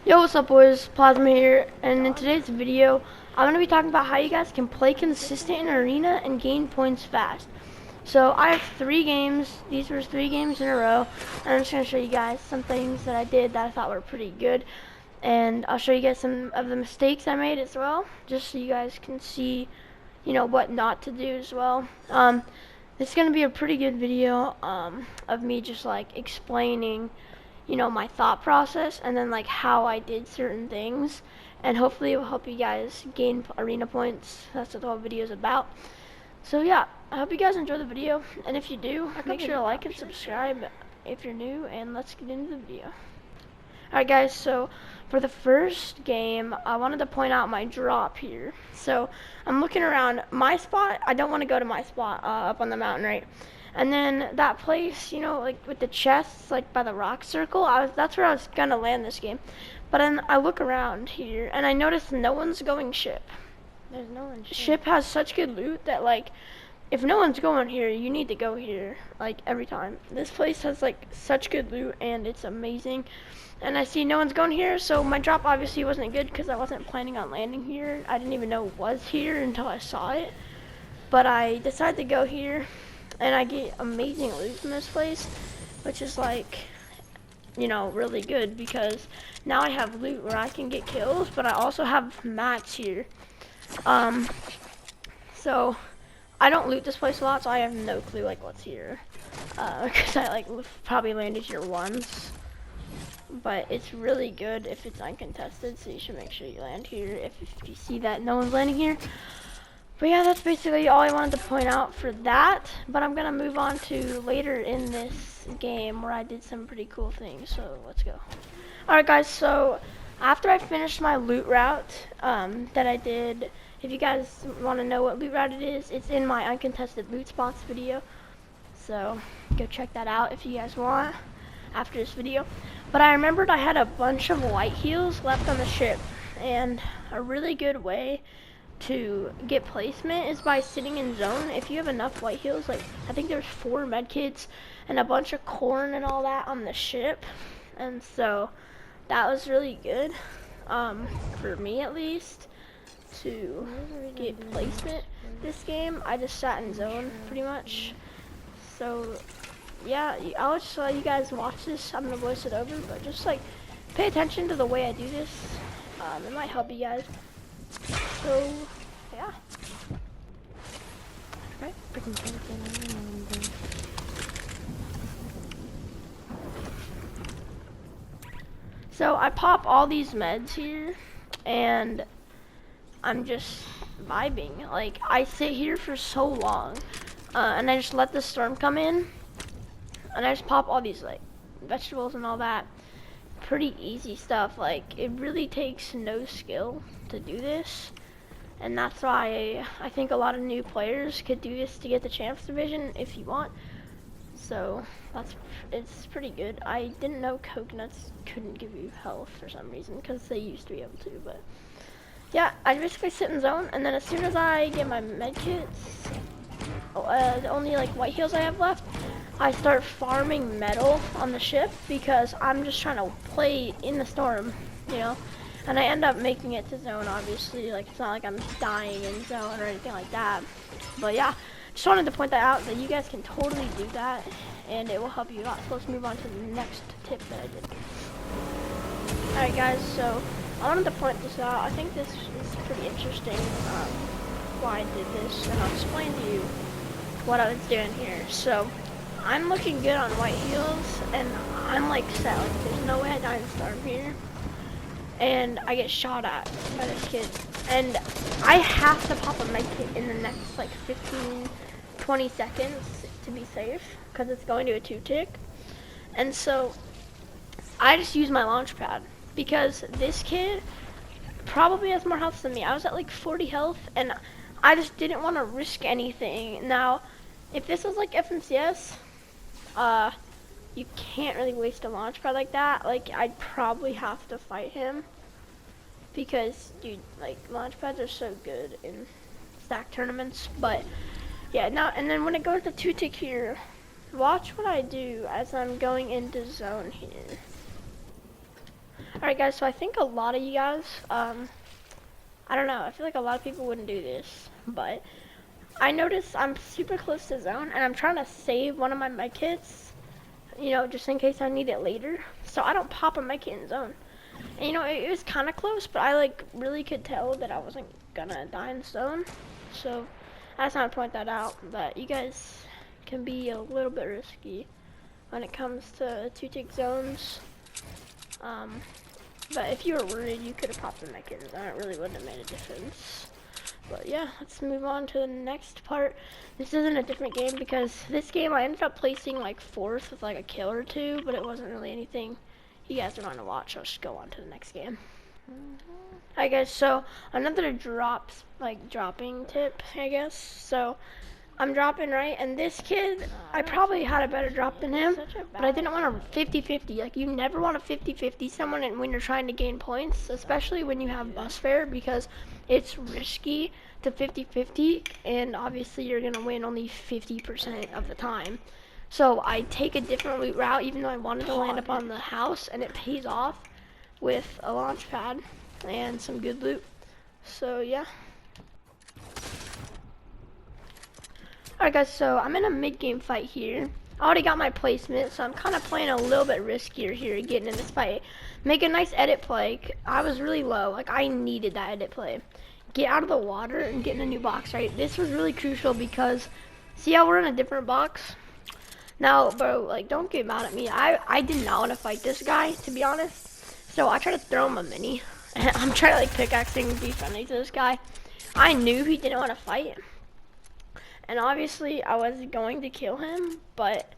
Yo, what's up boys, Plasma here, and in today's video, I'm going to be talking about how you guys can play consistent in Arena and gain points fast. So, I have 3 games, these were 3 games in a row, and I'm just going to show you guys some things that I did that I thought were pretty good. And I'll show you guys some of the mistakes I made as well, just so you guys can see, you know, what not to do as well. This is going to be a pretty good video of me just like explaining, you know, my thought process and then like how I did certain things, and hopefully it will help you guys gain arena points. That's what the whole video is about. So yeah, I hope you guys enjoy the video, and if you do, make sure to like and subscribe if you're new, and let's get into the video. Alright guys, so for the first game, I wanted to point out my drop here. So I'm looking around my spot. I don't want to go to my spot up on the mountain, right? And then that place, you know, like with the chests, like by the rock circle, that's where I was gonna land this game. But then I look around here and I notice no one's going ship. There's no one. Ship has such good loot that like, if no one's going here, you need to go here, like every time. This place has like such good loot and it's amazing. And I see no one's going here, so my drop obviously wasn't good because I wasn't planning on landing here. I didn't even know it was here until I saw it. But I decided to go here, and I get amazing loot from this place, which is like, you know, really good because now I have loot where I can get kills, but I also have mats here. So I don't loot this place a lot, so I have no clue like what's here, because I like probably landed here once. But it's really good if it's uncontested, so you should make sure you land here if you see that no one's landing here. But yeah, that's basically all I wanted to point out for that. But I'm gonna move on to later in this game where I did some pretty cool things, so let's go. Alright guys, so after I finished my loot route that I did, if you guys want to know what loot route it is, it's in my uncontested loot spots video, so go check that out if you guys want after this video. But I remembered I had a bunch of white heals left on the ship, and a really good way to get placement is by sitting in zone. If you have enough white heals, like I think there's 4 medkits and a bunch of corn and all that on the ship, and so that was really good for me at least to get placement this game. I just sat in zone pretty much. So yeah, I'll just let you guys watch this. I'm gonna voice it over, but just like pay attention to the way I do this. It might help you guys. So yeah. Right? Freaking pumpkin. So I pop all these meds here, and I'm just vibing. Like I sit here for so long, and I just let the storm come in. And I just pop all these like vegetables and all that. Pretty easy stuff. Like it really takes no skill to do this, and that's why I think a lot of new players could do this to get the champs division if you want. So it's pretty good. I didn't know coconuts couldn't give you health for some reason because they used to be able to, but yeah, I basically sit in zone, and then as soon as I get my medkits, the only like white heals I have left, I start farming metal on the ship because I'm just trying to play in the storm, you know, and I end up making it to zone. Obviously, like it's not like I'm dying in zone or anything like that, but yeah, just wanted to point that out that you guys can totally do that, and it will help you a lot. So let's move on to the next tip that I did. Alright guys, so I wanted to point this out. I think this is pretty interesting, why I did this, and I'll explain to you what I was doing here. So I'm looking good on white heals, and I'm like set, like there's no way I die in storm here, and I get shot at by this kid, and I have to pop a medkit in the next like 15-20 seconds to be safe because it's going to a 2-tick, and so I just use my launch pad because this kid probably has more health than me. I was at like 40 health, and I just didn't want to risk anything. Now if this was like FNCS, you can't really waste a launch pad like that. Like I'd probably have to fight him because dude, like launch pads are so good in stack tournaments. But yeah, now and then when it goes to 2-tick here, watch what I do as I'm going into zone here. Alright guys, so I think a lot of you guys, I don't know, I feel like a lot of people wouldn't do this, but I noticed I'm super close to zone, and I'm trying to save one of my medkits, you know, just in case I need it later, so I don't pop a medkit in zone. And you know, it was kind of close, but I like really could tell that I wasn't gonna die in zone, so I just want to point that out, that you guys can be a little bit risky when it comes to 2-tick zones. But if you were worried, you could have popped the medkit in zone. It really wouldn't have made a difference. But yeah, let's move on to the next part. This isn't a different game because this game I ended up placing like 4th with like a kill or 2, but it wasn't really anything you guys are going to watch. I'll just go on to the next game. Alright guys, so another dropping tip, I guess. So I'm dropping, right, and this kid, I probably had a better drop than him, but I didn't want a 50-50. Like, you never want to 50-50 someone when you're trying to gain points, especially when you have bus fare, because it's risky to 50-50, and obviously you're going to win only 50% of the time. So I take a different loot route, even though I wanted to land up on the house, and it pays off with a launch pad and some good loot. So yeah. Alright guys, so I'm in a mid-game fight here. I already got my placement, so I'm kind of playing a little bit riskier here, getting in this fight. Make a nice edit play. I was really low, like I needed that edit play. Get out of the water and get in a new box, right? This was really crucial because, see how we're in a different box? Now, bro, like don't get mad at me. I did not want to fight this guy, to be honest. So I tried to throw him a mini. I'm trying to like pickaxing and be friendly to this guy. I knew he didn't want to fight. And obviously I was going to kill him, but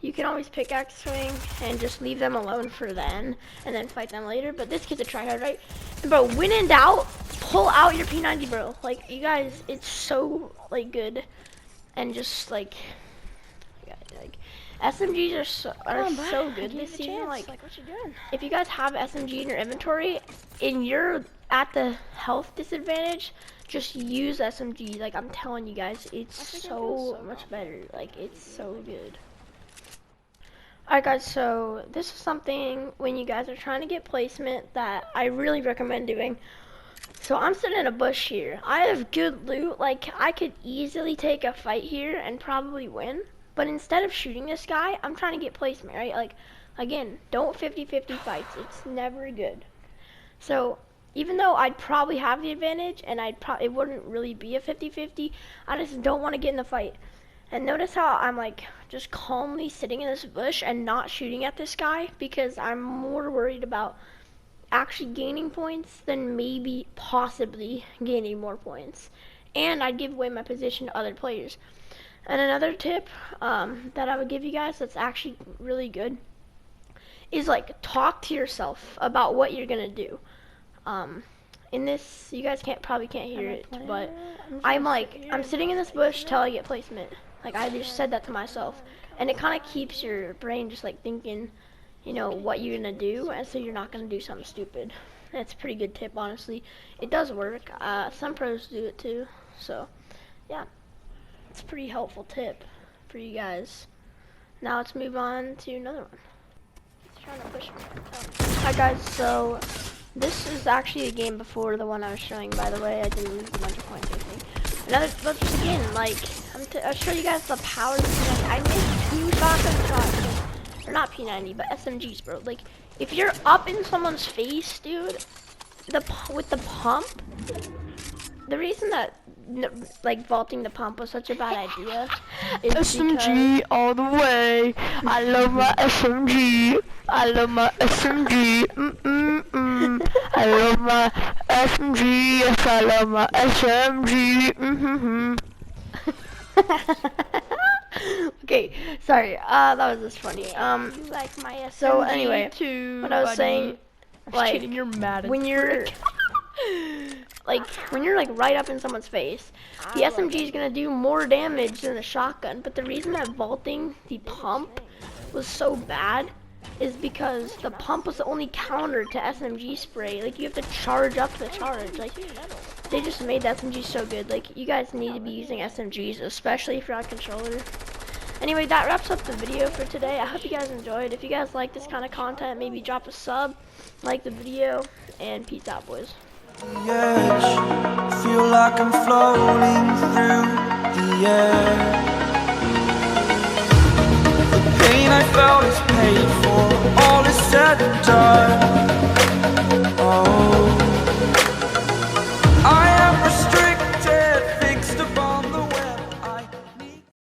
you can always pickaxe swing and just leave them alone for then and then fight them later. But this kid's a tryhard, right? Bro, when in doubt, pull out your P90, bro. Like, you guys, it's so like good. And just like SMGs are so good this season. Like what you doing? If you guys have SMG in your inventory and you're at the health disadvantage, just use SMG. Like I'm telling you guys, it's so much better. Like it's so good. Alright guys, so this is something when you guys are trying to get placement that I really recommend doing. So I'm sitting in a bush here. I have good loot. Like I could easily take a fight here and probably win. But instead of shooting this guy, I'm trying to get placement, right? Like, again, don't 50-50 fights. It's never good. So even though I'd probably have the advantage and it wouldn't really be a 50-50, I just don't want to get in the fight. And notice how I'm like just calmly sitting in this bush and not shooting at this guy because I'm more worried about actually gaining points than maybe possibly gaining more points. And I'd give away my position to other players. And another tip that I would give you guys that's actually really good is like talk to yourself about what you're gonna do. In this, you guys probably can't hear it, but I'm sitting in this bush till I get placement. Like I just said that to myself, and it kind of keeps your brain just like thinking, you know, what you're gonna do, and so you're not gonna do something stupid. That's a pretty good tip, honestly. It does work. Some pros do it too, so yeah. It's a pretty helpful tip for you guys. Now let's move on to another one. It's trying to push me. Hi guys, so this is actually a game before the one I was showing, by the way. I didn't lose a bunch of points or anything. But just again, like, I'll show you guys the power of the P90. I missed 2 shotgun shots. Or not P90, but SMGs, bro. Like, if you're up in someone's face, dude, with the pump, the reason that like vaulting the pump was such a bad idea is SMG all the way. I love my SMG. I love my SMG. I love my SMG. Yes, I love my SMG. Okay, sorry. That was just funny. Like my SMG so anyway, too, what I was saying, like you're mad when you're like right up in someone's face, the SMG is gonna do more damage than the shotgun. But the reason that vaulting the pump was so bad is because the pump was the only counter to SMG spray. Like you have to charge up the charge. Like they just made the SMG so good. Like you guys need to be using SMGs, especially if you're on controller. Anyway, that wraps up the video for today. I hope you guys enjoyed. If you guys like this kind of content, maybe drop a sub, like the video, and peace out, boys. Edge, feel like I'm floating through the air. The pain I felt is paid for, all is said and done.